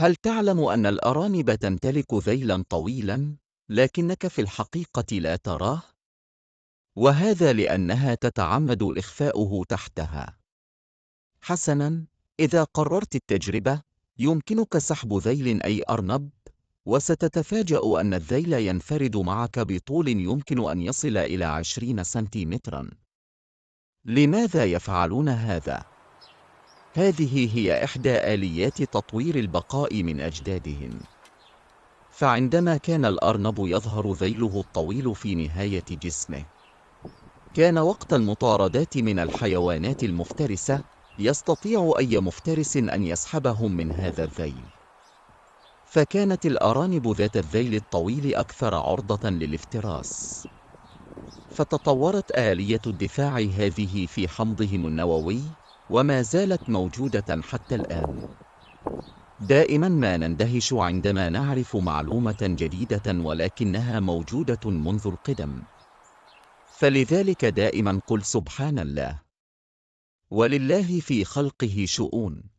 هل تعلم أن الأرانب تمتلك ذيلاً طويلاً، لكنك في الحقيقة لا تراه؟ وهذا لأنها تتعمد إخفاؤه تحتها. حسناً، إذا قررت التجربة، يمكنك سحب ذيل أي أرنب، وستتفاجأ أن الذيل ينفرد معك بطول يمكن أن يصل إلى 20 سنتيمتراً. لماذا يفعلون هذا؟ هذه هي إحدى آليات تطوير البقاء من أجدادهم. فعندما كان الأرنب يظهر ذيله الطويل في نهاية جسمه، كان وقت المطاردات من الحيوانات المفترسة، يستطيع أي مفترس أن يسحبهم من هذا الذيل. فكانت الأرانب ذات الذيل الطويل أكثر عرضة للافتراس. فتطورت آلية الدفاع هذه في حمضهم النووي، وما زالت موجودة حتى الآن. دائما ما نندهش عندما نعرف معلومة جديدة ولكنها موجودة منذ القدم. فلذلك دائما قل سبحان الله، ولله في خلقه شؤون.